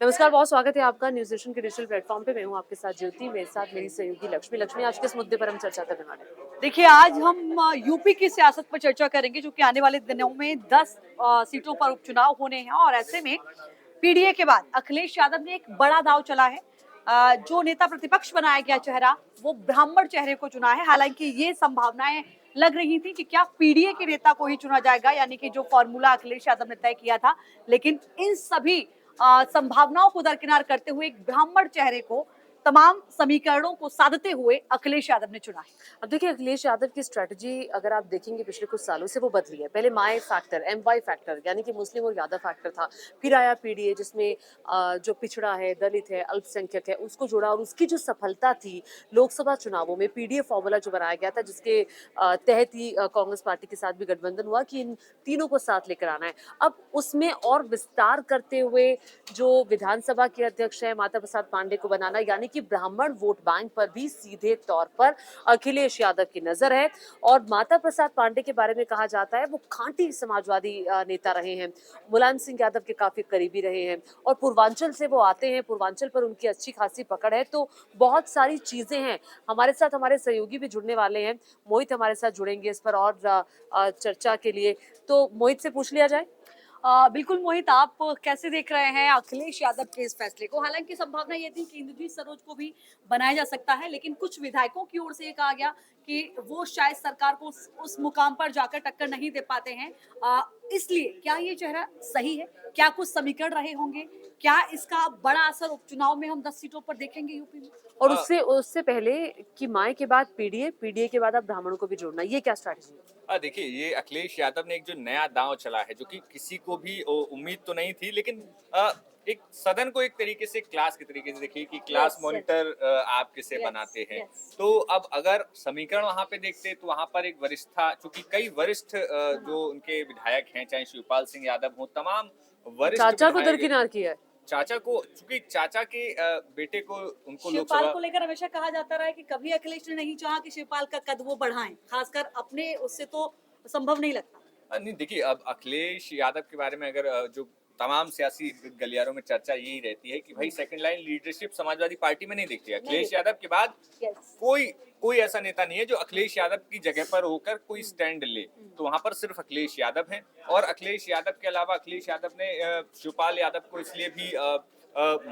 नमस्कार, बहुत स्वागत है आपका न्यूज़ नेशन के डिजिटल प्लेटफॉर्म पे। मैं हूँ आपके साथ ज्योति, मेरे साथ मेरी सहयोगी लक्ष्मी। लक्ष्मी, आज किस मुद्दे पर हम चर्चा करने वाले हैं? देखिए, आज हम यूपी की सियासत पर चर्चा करेंगे, जो कि आने वाले दिनों में 10 सीटों पर उपचुनाव होने हैं और ऐसे में पीडीए के बाद अखिलेश यादव ने एक बड़ा दांव चला है। जो नेता प्रतिपक्ष बनाया गया चेहरा, वो ब्राह्मण चेहरे को चुना है। हालांकि ये संभावनाएं लग रही थी कि क्या पीडीए के नेता को ही चुना जाएगा, यानी कि जो फॉर्मूला अखिलेश यादव ने तय किया था। लेकिन इन सभी संभावनाओं को दरकिनार करते हुए एक ब्राह्मण चेहरे को, तमाम समीकरणों को साधते हुए अखिलेश यादव ने चुना है। अब देखिए, अखिलेश यादव की स्ट्रैटेजी अगर आप देखेंगे पिछले कुछ सालों से वो बदली है। पहले माय फैक्टर, एमवाई फैक्टर यानी कि मुस्लिम और यादव फैक्टर था। फिर आया पीडीए जिसमें जो पिछड़ा है, दलित है, अल्पसंख्यक है, उसको जोड़ा और उसकी जो सफलता थी लोकसभा चुनावों में पीडीए फॉर्मूला जो बनाया गया था, जिसके तहत ही कांग्रेस पार्टी के साथ भी गठबंधन हुआ कि इन तीनों को साथ लेकर आना है। अब उसमें और विस्तार करते हुए जो विधानसभा के अध्यक्ष है माता प्रसाद पांडे को बनाना, यानी कि ब्राह्मण वोट बैंक पर भी सीधे तौर पर अखिलेश यादव की नजर है। और माता प्रसाद पांडे के बारे में कहा जाता है वो खांटी समाजवादी नेता रहे हैं, मुलायम सिंह यादव के काफी करीबी रहे हैं और पूर्वांचल से वो आते हैं। पूर्वांचल पर उनकी अच्छी खासी पकड़ है, तो बहुत सारी चीजें हैं। हमारे साथ हमारे सहयोगी भी जुड़ने वाले हैं, मोहित हमारे साथ जुड़ेंगे इस पर और चर्चा के लिए। तो मोहित से पूछ लिया जाए। बिल्कुल मोहित, आप कैसे देख रहे हैं अखिलेश यादव के इस फैसले को? हालांकि संभावना ये थी कि इंद्रजीत सरोज को भी बनाया जा सकता है, लेकिन कुछ विधायकों की ओर से ये कहा गया कि वो शायद सरकार को उस मुकाम पर जाकर टक्कर नहीं दे पाते हैं। इसलिए क्या ये चेहरा सही है? क्या कुछ समीकरण रहे होंगे? क्या इसका बड़ा असर उपचुनाव में हम 10 सीटों पर देखेंगे यूपी में? और उससे उससे पहले कि माए के बाद पीडीए, पीडीए के बाद अब ब्राह्मणों को भी जोड़ना, ये क्या स्ट्रैटेजी है? देखिए, ये अखिलेश यादव ने एक जो नया दांव चला है, जो कि किसी को भी उम्मीद तो नहीं थी, लेकिन एक सदन को एक तरीके से क्लास के तरीके से देखिए कि क्लास मॉनिटर आप किसे बनाते हैं। तो अब अगर समीकरण वहां पे देखते तो वहां पर एक वरिष्ठता, चूंकि कई वरिष्ठ जो उनके विधायक हैं, चाहे शिवपाल सिंह यादव हो, तमाम वरिष्ठ चाचा को विधायक, दरकिनार किया है। चाचा को, चूंकि चाचा के बेटे को उनको शिवपाल लोकसभा। को लेकर हमेशा कहा जाता रहा है कि कभी अखिलेश ने नहीं चाहा कि शिवपाल का कद वो बढ़ाएं, खासकर अपने उससे तो संभव नहीं लगता। नहीं, देखिए, अब अखिलेश यादव के बारे में अगर जो तमाम सियासी गलियारों में चर्चा यही रहती है कि भाई second line leadership Samajwadi party में नहीं दिखती है। अखिलेश यादव के बाद कोई कोई ऐसा नेता नहीं है जो अखिलेश यादव की जगह पर होकर कोई स्टैंड ले। तो वहां पर सिर्फ अखिलेश यादव हैं। और अखिलेश यादव के अलावा अखिलेश यादव ने शिवपाल यादव को इसलिए भी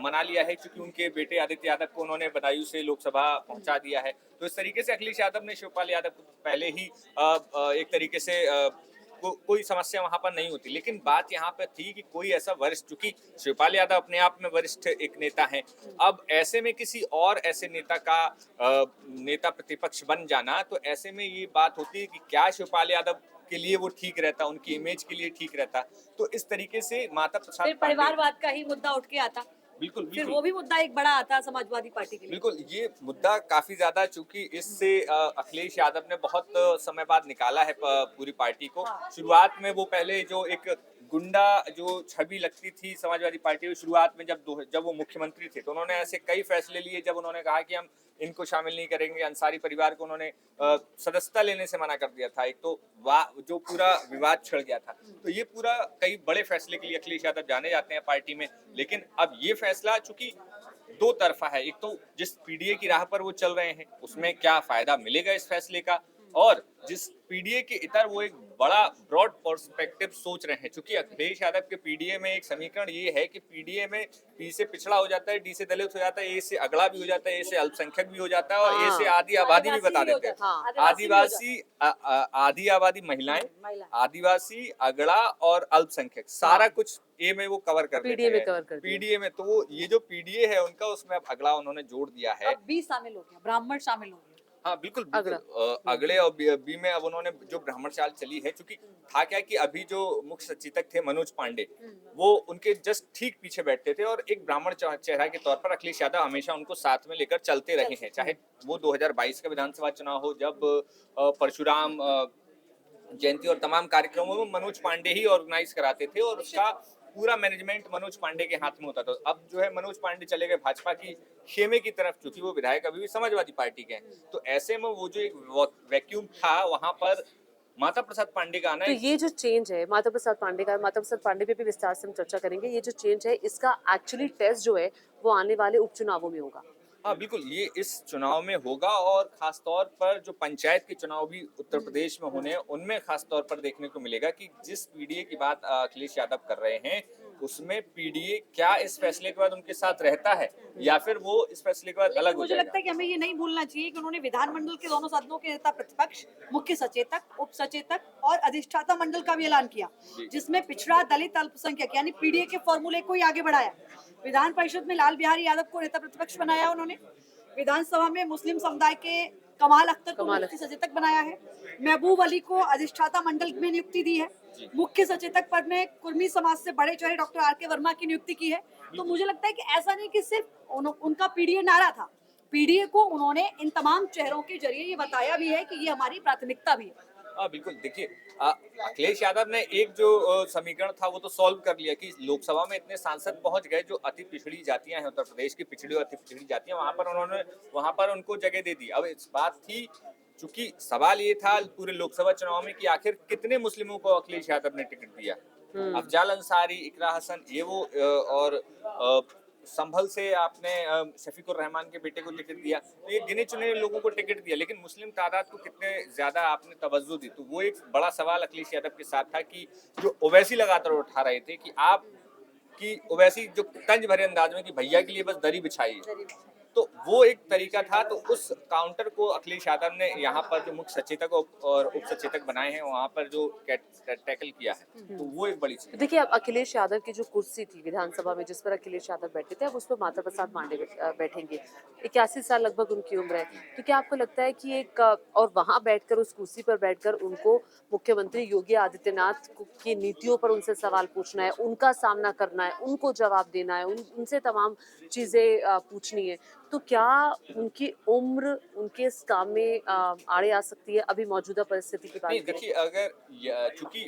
मना लिया है क्योंकि उनके बेटे आदित्य यादव को उन्होंने बदायूं से लोकसभा पहुंचा दिया है। तो इस तरीके से अखिलेश यादव ने शिवपाल यादव को पहले ही एक तरीके से कोई समस्या वहां पर नहीं होती। लेकिन बात यहाँ पे थी कि कोई ऐसा वरिष्ठ, चूंकि शिवपाल यादव अपने आप में वरिष्ठ एक नेता हैं, अब ऐसे में किसी और ऐसे नेता का नेता प्रतिपक्ष बन जाना, तो ऐसे में ये बात होती है कि क्या शिवपाल यादव के लिए वो ठीक रहता, उनकी इमेज के लिए ठीक रहता। तो इस तरीके से माता प्रसाद फिर परिवारवाद का ही मुद्दा उठ के आता। बिल्कुल फिर बिल्कुल वो भी मुद्दा एक बड़ा आता समाजवादी पार्टी के लिए। बिल्कुल, ये मुद्दा काफी ज्यादा, चूंकि इससे अखिलेश यादव ने बहुत समय बाद निकाला है पूरी पार्टी को। शुरुआत में वो पहले जो एक गुंडा जो छवि लगती थी समाजवादी पार्टी में, शुरुआत में जब वो मुख्यमंत्री थे, तो उन्होंने ऐसे कई फैसले लिए जब उन्होंने कहा कि हम इनको शामिल नहीं करेंगे। अंसारी परिवार को उन्होंने सदस्यता लेने से मना कर दिया था। एक तो जो पूरा विवाद छिड़ गया था। तो ये पूरा कई बड़े फैसले के लिए अखिलेश यादव जाने जाते हैं पार्टी में। लेकिन अब ये फैसला चूंकि दो तरफा है, एक तो जिस पीडीए की राह पर वो चल रहे हैं उसमें क्या फायदा मिलेगा इस फैसले का, और जिस पीडीए के इतर वो एक बड़ा ब्रॉड पर्सपेक्टिव सोच रहे हैं। चूंकि अखिलेश यादव के पीडीए में एक समीकरण ये है कि पीडीए में पी से पिछड़ा हो जाता है, डी से दलित हो जाता है, ए से अगड़ा भी हो जाता है, ए से अल्पसंख्यक भी हो जाता है, और ए से आधी आबादी भी बता देते हैं। आदिवासी, आधी आबादी महिलाएं, आदिवासी, अगड़ा और अल्पसंख्यक, सारा कुछ ए में वो कवर कर देते पीडीए में हैं। कवर कर दिया। पीडीए में तो ये जो पीडीए है उनका, उसमें अब अगला उन्होंने जोड़ दिया है। अब बी शामिल हो गया, ब्राह्मण शामिल हो गया। हाँ, बिल्कुल बिल्कुल। अगड़ा। अगले और बी में अब उन्होंने जो ब्राह्मण चाल चली है, क्योंकि था क्या कि अभी जो मुख्य सचेतक थे मनोज पांडे, वो उनके जस्ट ठीक पीछे बैठते थे, और एक ब्राह्मण चेहरा के तौर पर अखिलेश यादव हमेशा उनको साथ में लेकर चलते रहे हैं। चाहे वो 2022 का विधानसभा चुनाव हो, जब परशुराम जयंती और तमाम कार्यक्रमों में मनोज पांडे ही ऑर्गेनाइज कराते थे, और उसका पूरा मैनेजमेंट मनोज पांडे के हाथ में होता था। अब जो है मनोज पांडे चले गए भाजपा की खेमे की तरफ, क्योंकि वो विधायक अभी भी समाजवादी पार्टी के हैं। तो ऐसे में वो जो एक वैक्यूम था, वहां पर माता प्रसाद पांडे का आना तो है। ये जो चेंज है माता प्रसाद पांडे का, माता प्रसाद पांडे पे भी विस्तार से हम चर्चा करेंगे। ये जो चेंज है इसका एक्चुअली टेस्ट जो है वो आने वाले उपचुनावों में होगा। हाँ बिल्कुल, ये इस चुनाव में होगा और खास तौर पर जो पंचायत के चुनाव भी उत्तर प्रदेश में होने हैं, उनमें खास तौर पर देखने को मिलेगा कि जिस पीडीए की बात अखिलेश यादव कर रहे हैं, उसमें पीडीए क्या इस फैसले के बाद उनके साथ रहता है या फिर वो इस फैसले के बाद अलग लेकिन हो मुझे जाएगा। लगता है कि हमें ये नहीं भूलना चाहिए कि उन्होंने विधानमंडल के दोनों सदनों के नेता प्रतिपक्ष, मुख्य सचेतक, उप सचेतक और अधिष्ठाता मंडल का भी ऐलान किया, जी। जिसमें पिछड़ा, दलित, अल्पसंख्यक यानी पीडीए के फॉर्मूले को ही आगे बढ़ाया। विधान परिषद में लाल बिहारी यादव को नेता प्रतिपक्ष बनाया उन्होंने। विधानसभा में मुस्लिम समुदाय के कमाल अख्तर को कमाल मुख्य सचेतक बनाया है। महबूब अली को अधिष्ठाता मंडल में नियुक्ति दी है। मुख्य सचेतक पद में कुर्मी समाज से बड़े चेहरे डॉक्टर आर.के. वर्मा की नियुक्ति की है। तो मुझे लगता है कि ऐसा नहीं कि सिर्फ उनका पीडीए नारा था, पीडीए को उन्होंने इन तमाम चेहरों के जरिए ये बताया भी है कि ये हमारी प्राथमिकता भी है। हाँ बिल्कुल, देखिए अखिलेश यादव ने एक जो समीकरण था वो तो सॉल्व कर लिया कि लोकसभा में इतने सांसद पहुंच गए जो अति पिछड़ी जातियां हैं, उत्तर प्रदेश की पिछड़ी और अति पिछड़ी जातियां, वहां पर उनको जगह दे दी। अब इस बात थी, चूंकि सवाल ये था पूरे लोकसभा चुनाव में कि आखिर कितने मुस्लिमों को अखिलेश यादव ने टिकट दिया। अफजाल अंसारी, इकरा हसन, ये वो और संभल से आपने शफीकुर रहमान के बेटे को टिकट दिया। तो ये गिने चुने लोगों को टिकट दिया, लेकिन मुस्लिम तादाद को कितने ज्यादा आपने तवज्जो दी। तो वो एक बड़ा सवाल अखिलेश यादव के साथ था कि जो ओवैसी लगातार उठा रहे थे कि आप की ओवैसी जो तंज भरे अंदाज में कि भैया के लिए बस दरी बिछाई है, तो वो एक तरीका था। तो उस काउंटर को अखिलेश यादव ने यहाँ पर जो मुख्य सचेतक और उप सचेतक बनाए हैं वहां पर जो टैकल किया है, तो वो एक बड़ी चीज है। देखिए अब अखिलेश यादव की जो कुर्सी थी विधानसभा में जिस पर अखिलेश यादव बैठे थे, अब उस पर माता प्रसाद पांडे बैठेंगे। 81 साल लगभग उनकी उम्र है। तो क्या आपको लगता है कि और वहां बैठकर उस कुर्सी पर बैठकर उनको मुख्यमंत्री योगी आदित्यनाथ की नीतियों पर उनसे सवाल पूछना है, उनका सामना करना है, उनको जवाब देना है, उनसे तमाम चीजें पूछनी है, तो क्या उनकी उम्र उनके इस काम में आड़े आ सकती है अभी मौजूदा परिस्थिति की बात नहीं करें? देखिए, अगर चूंकि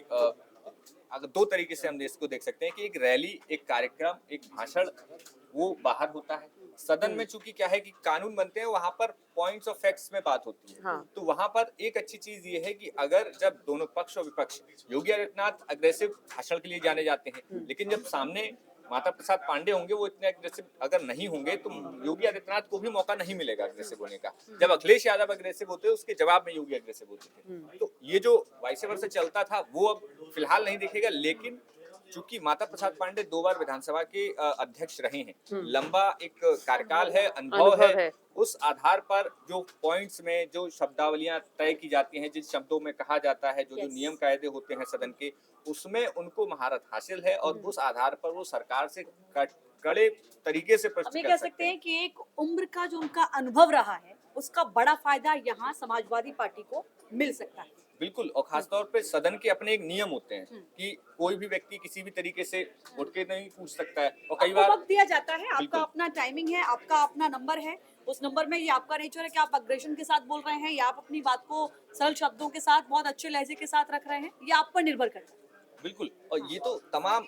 अगर दो तरीके से हम इसको देख सकते हैं कि एक रैली, एक कार्यक्रम, एक भाषण वो बाहर होता है। सदन में चूंकि क्या है कि कानून बनते हैं, वहां पर पॉइंट्स ऑफ फैक्ट्स में बात होती है। हाँ। तो वहां पर एक अच्छी चीज ये है कि अगर जब दोनों पक्ष और विपक्ष, योगी आदित्यनाथ अग्रेसिव भाषण के लिए जाने जाते हैं, लेकिन जब सामने माता प्रसाद पांडे होंगे वो इतने अग्रेसिव अगर नहीं होंगे तो योगी आदित्यनाथ को भी मौका नहीं मिलेगा अग्रेसिव होने का। जब अखिलेश यादव अग्रेसिव होते उसके जवाब में योगी अग्रेसिव होते थे। तो ये जो वाइस वर्सा चलता था वो अब फिलहाल नहीं दिखेगा, लेकिन चूंकि माता प्रसाद पांडे 2 बार विधानसभा के अध्यक्ष रहे हैं, लंबा एक कार्यकाल है, अनुभव है, उस आधार पर जो पॉइंट्स में जो शब्दावलियां तय की जाती हैं, जिन शब्दों में कहा जाता है, जो नियम कायदे होते हैं सदन के, उसमें उनको महारत हासिल है और उस आधार पर वो सरकार से कड़े तरीके से प्रश्न हम ये कर कह सकते सकते हैं कि एक उम्र का जो उनका अनुभव रहा है उसका बड़ा फायदा यहाँ समाजवादी पार्टी को मिल सकता है। बिल्कुल, और खासतौर पे सदन के अपने एक नियम होते हैं कि कोई भी व्यक्ति किसी भी तरीके से उठ के नहीं पूछ सकता है, और कई आपको बार वक्त दिया जाता है, आपका बिल्कुल। अपना टाइमिंग है, आपका अपना नंबर है। उस नंबर में ये आपका नेचर है कि आप अग्रेशन के साथ बोल रहे हैं या आप अपनी बात को सरल शब्दों के साथ बहुत अच्छे लहजे के साथ रख रहे हैं, ये आप पर निर्भर करता है। बिल्कुल, और ये तो तमाम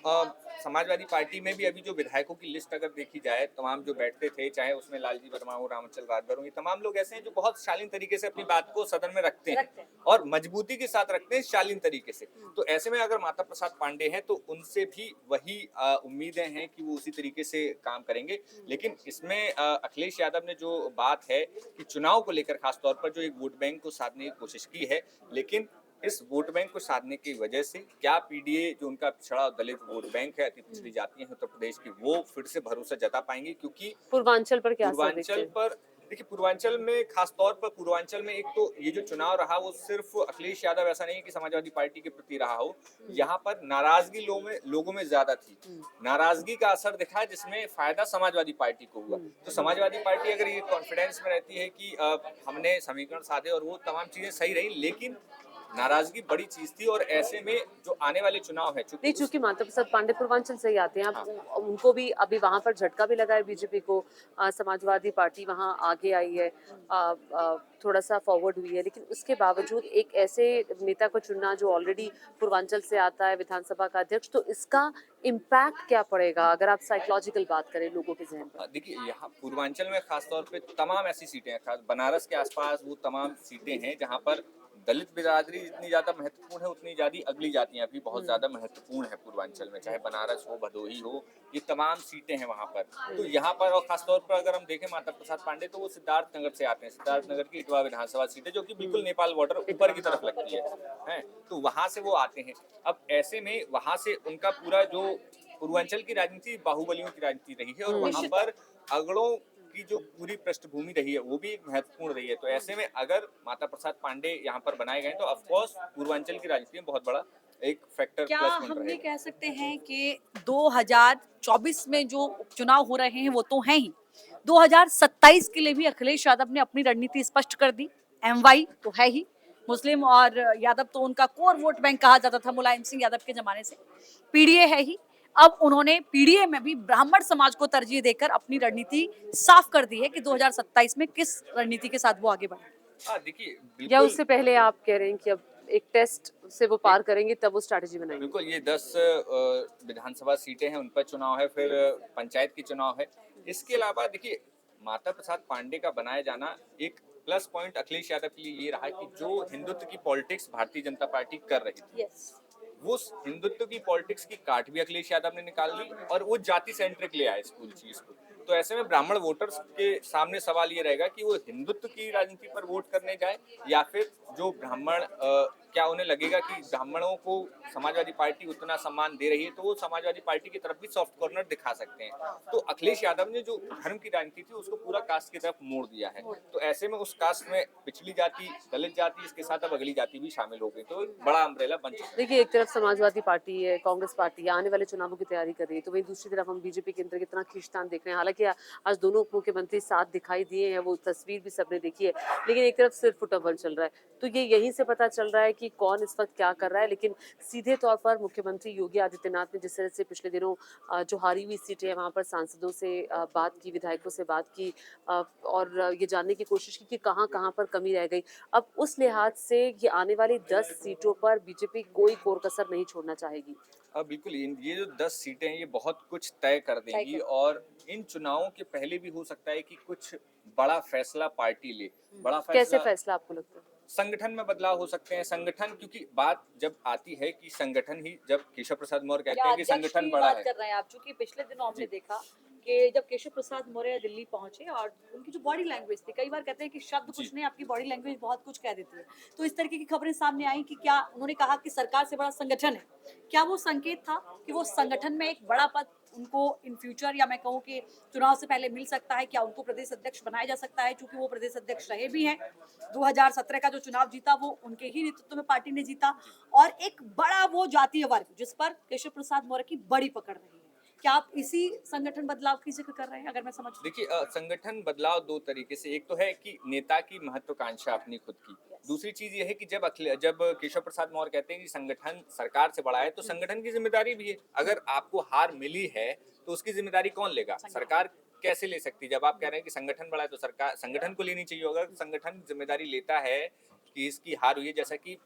समाजवादी पार्टी में भी अभी जो विधायकों की लिस्ट अगर देखी जाए, तमाम जो बैठते थे, चाहे उसमें लालजी वर्मा हो, रामचंद्र राजभर हो, ये तमाम लोग ऐसे हैं जो बहुत शालीन तरीके से अपनी बात को सदन में रखते हैं और मजबूती के साथ रखते हैं, शालीन तरीके से। तो ऐसे में अगर माता प्रसाद पांडे हैं तो उनसे भी वही उम्मीदें हैं कि वो उसी तरीके से काम करेंगे। लेकिन इसमें अखिलेश यादव ने जो बात है कि चुनाव को लेकर खासतौर पर जो एक वोट बैंक को साधने की कोशिश की है, लेकिन इस वोट बैंक को साधने की वजह से क्या पीडीए जो उनका पिछड़ा दलित वोट बैंक है, अति पिछड़ी जातियां हैं उत्तर प्रदेश की, वो फिर से भरोसा जता पाएंगे? क्योंकि पूर्वांचल पर क्या असर देखते पूर्वांचल हैं? पर देखिए, पूर्वांचल में खासतौर पर पूर्वांचल में एक तो ये जो चुनाव रहा वो सिर्फ अखिलेश यादव ऐसा नहीं है कि समाजवादी पार्टी के प्रति रहा हो, यहाँ पर नाराजगी लोगों में ज्यादा थी। नाराजगी का असर दिखा है जिसमें फायदा समाजवादी पार्टी को हुआ। तो समाजवादी पार्टी अगर ये कॉन्फिडेंस में रहती है कि हमने समीकरण साधे और वो तमाम चीजें सही रही, लेकिन नाराजगी बड़ी चीज थी। और ऐसे में जो आने वाले चुनाव है, नहीं, चूंकि माता प्रसाद पांडे पूर्वांचल से ही आते हैं, अब उनको भी अभी वहां पर झटका भी लगा है बीजेपी को। समाजवादी पार्टी वहां आगे आई है, थोड़ा सा फॉरवर्ड हुई है, लेकिन उसके बावजूद एक ऐसे नेता को चुनना जो ऑलरेडी पूर्वांचल से आता है, विधानसभा का अध्यक्ष, तो इसका इम्पैक्ट क्या पड़ेगा अगर आप साइकोलॉजिकल बात करें लोगों के जहन पर? देखिए, यहाँ पूर्वांचल में खासतौर पे तमाम ऐसी सीटें हैं, खास बनारस के आसपास वो तमाम सीटें हैं जहाँ पर दलित बिरादरी जितनी ज्यादा महत्वपूर्ण है उतनी ज्यादा अगली जातियां भी बहुत ज्यादा महत्वपूर्ण है पूर्वांचल में, चाहे बनारस हो, भदोही हो, ये तमाम सीटें हैं वहां पर। तो यहाँ पर और खासतौर पर अगर हम देखें माता प्रसाद पांडे तो वो सिद्धार्थ नगर से आते हैं, सिद्धार्थ नगर की इटवा विधानसभा सीट है जो कि बिल्कुल नेपाल बॉर्डर ऊपर की तरफ लगती है, तो वहां से वो आते हैं। अब ऐसे में वहां से उनका पूरा जो पूर्वांचल की राजनीति बाहुबलियों की राजनीति रही है और वहां पर अगड़ों की जो पूरी पृष्ठभूमि रही है वो भी एक महत्वपूर्ण रही है। तो ऐसे में अगर माता प्रसाद पांडे यहाँ पर बनाए गए तो ऑफकोर्स पूर्वांचल की राजनीति में बहुत बड़ा एक फैक्टर क्या प्लस पॉइंट हम ये रहेगा। कह सकते हैं कि 2024 में जो उपचुनाव हो रहे हैं वो तो हैं ही, 2027 के लिए भी अखिलेश यादव ने अपनी रणनीति स्पष्ट कर दी। एमवाई तो है ही, मुस्लिम और यादव तो उनका कोर वोट बैंक कहा जाता था मुलायम सिंह यादव के जमाने से। पीडीए है ही, अब उन्होंने पीडीए में भी ब्राह्मण समाज को तरजीह देकर अपनी रणनीति साफ कर दी है कि 2027 में किस रणनीति के साथ वो आगे बढ़े। हाँ देखिए या बिल्कुल उससे पहले आप कह रहे हैं कि अब एक टेस्ट से वो पार करेंगे तब वो स्ट्रैटेजी बनाएंगे? बिल्कुल, ये 10 विधानसभा सीटें हैं, उन पर चुनाव है, फिर पंचायत की चुनाव है। इसके अलावा देखिए माता प्रसाद पांडे का बनाया जाना एक प्लस पॉइंट अखिलेश यादव के लिए ये रहा कि जो हिंदुत्व की पॉलिटिक्स भारतीय जनता पार्टी कर रही थी, यस, वो हिंदुत्व की पॉलिटिक्स की काट भी अखिलेश यादव ने निकाल ली और वो जाति सेंट्रिक ले आए इस पूरी चीज को। तो ऐसे में ब्राह्मण वोटर्स के सामने सवाल ये रहेगा कि वो हिंदुत्व की राजनीति पर वोट करने जाए या फिर जो ब्राह्मण क्या उन्हें लगेगा कि ब्राह्मणों को समाजवादी पार्टी उतना सम्मान दे रही है तो वो समाजवादी पार्टी की तरफ भी सॉफ्ट कॉर्नर दिखा सकते हैं। तो अखिलेश यादव ने जो धर्म की राजनीति थी उसको पूरा कास्ट की तरफ मोड़ दिया है। तो ऐसे में उस कास्ट में पिछड़ी जाति, दलित जाति, इसके साथ अब अगली जाति भी शामिल हो गई, तो एक बड़ा अम्ब्रेला बन चुका है। देखिए, एक तरफ समाजवादी पार्टी है, कांग्रेस पार्टी है, आने वाले चुनावों की तैयारी कर रही है, तो वहीं दूसरी तरफ हम बीजेपी के अंदर कितना खींचतान देख रहे हैं। हालांकि आज दोनों उप मुख्यमंत्री साथ दिखाई दिए हैं, वो तस्वीर भी सबने देखी है, लेकिन एक तरफ सिर फुटबल चल रहा है। तो ये यहीं से पता चल रहा है कि कौन इस वक्त क्या कर रहा है। लेकिन सीधे तौर पर मुख्यमंत्री योगी आदित्यनाथ ने जिस तरह से पिछले दिनों जो हारी हुई सीटें हैं वहाँ पर सांसदों से बात की, विधायकों से बात की और ये जानने की कोशिश की कि कहाँ कहाँ पर कमी रह गई। अब उस लिहाज से ये आने वाली 10 सीटों पर बीजेपी कोई कोर कसर नहीं छोड़ना चाहेगी। बिल्कुल, ये जो 10 सीटें हैं ये बहुत कुछ तय कर देंगी और इन चुनावों के पहले भी हो सकता है कि कुछ बड़ा फैसला पार्टी ले। बड़ा कैसे फैसला फैसला आपको लगता है? संगठन में बदलाव हो सकते हैं। संगठन, क्योंकि बात जब आती है कि संगठन ही, जब केशव प्रसाद मौर्य कहते हैं कि संगठन बड़ा है, कर रहे हैं आप, चूंकि पिछले दिनों हमने देखा कि जब केशव प्रसाद मौर्य दिल्ली पहुंचे और उनकी जो बॉडी लैंग्वेज थी, कई बार कहते हैं कि शब्द कुछ नहीं, आपकी बॉडी लैंग्वेज बहुत कुछ कह देती है। तो इस तरीके की खबरें सामने आई कि क्या उन्होंने कहा कि सरकार से बड़ा संगठन है, क्या वो संकेत था कि वो संगठन में एक बड़ा पद उनको इन फ्यूचर, या मैं कहूँ कि चुनाव से पहले मिल सकता है? क्या उनको प्रदेश अध्यक्ष बनाया जा सकता है, क्योंकि वो प्रदेश अध्यक्ष रहे भी हैं? 2017 का जो चुनाव जीता वो उनके ही नेतृत्व में पार्टी ने जीता, और एक बड़ा वो जातीय वर्ग जिस पर केशव प्रसाद मौर्य की बड़ी पकड़ रही है। क्या आप इसी संगठन बदलाव की जिक्र कर रहे हैं, अगर मैं समझ? देखिए संगठन बदलाव दो तरीके से, एक तो है कि नेता की महत्वाकांक्षा अपनी खुद की, दूसरी चीज ये है कि जब केशव प्रसाद मौर्य कहते हैं कि संगठन सरकार से बड़ा है तो संगठन की जिम्मेदारी भी है। अगर आपको हार मिली है तो उसकी जिम्मेदारी कौन लेगा? सरकार कैसे ले सकती है? जब आप कह रहे हैं कि संगठन बड़ा है तो सरकार, संगठन को लेनी चाहिए। अगर संगठन जिम्मेदारी लेता है कि इसकी हार हुई है, जैसा कि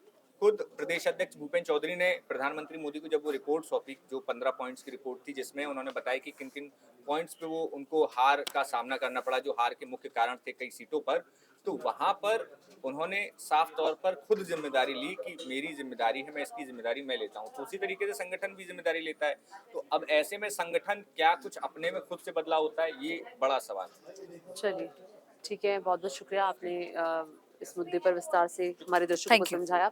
खुद प्रदेश अध्यक्ष भूपेंद्र चौधरी ने प्रधानमंत्री मोदी को जब वो रिपोर्ट सौंपी, जो 15 पॉइंट्स की रिपोर्ट थी जिसमें उन्होंने बताया कि किन किन पॉइंट्स पे वो उनको हार का सामना करना पड़ा, जो हार के मुख्य कारण थे कई सीटों पर, तो वहां पर उन्होंने साफ तौर पर खुद जिम्मेदारी ली कि मेरी जिम्मेदारी है, मैं इसकी जिम्मेदारी मैं लेता हूँ। तो उसी तरीके से संगठन भी जिम्मेदारी लेता है। तो अब ऐसे में संगठन क्या कुछ अपने में खुद से बदलाव होता है, ये बड़ा सवाल है। चलिए, ठीक है, बहुत बहुत शुक्रिया, आपने इस मुद्दे पर विस्तार से हमारे दर्शकों को Thank you. समझाया।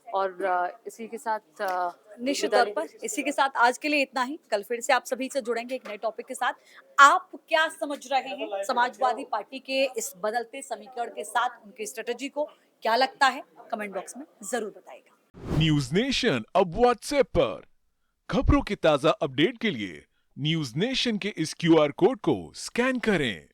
और इसी के साथ निश्चित विदा तौर पर इसी के साथ आज के लिए इतना ही। कल फिर से आप सभी से जुड़ेंगे एक नए टॉपिक के साथ। आप क्या समझ रहे हैं समाजवादी पार्टी के इस बदलते समीकरण के साथ, उनकी स्ट्रेटजी को क्या लगता है, कमेंट बॉक्स में जरूर बताइएगा। न्यूज नेशन अब व्हाट्सएप पर खबरों के ताजा अपडेट के लिए न्यूज नेशन के इस QR कोड को स्कैन करें।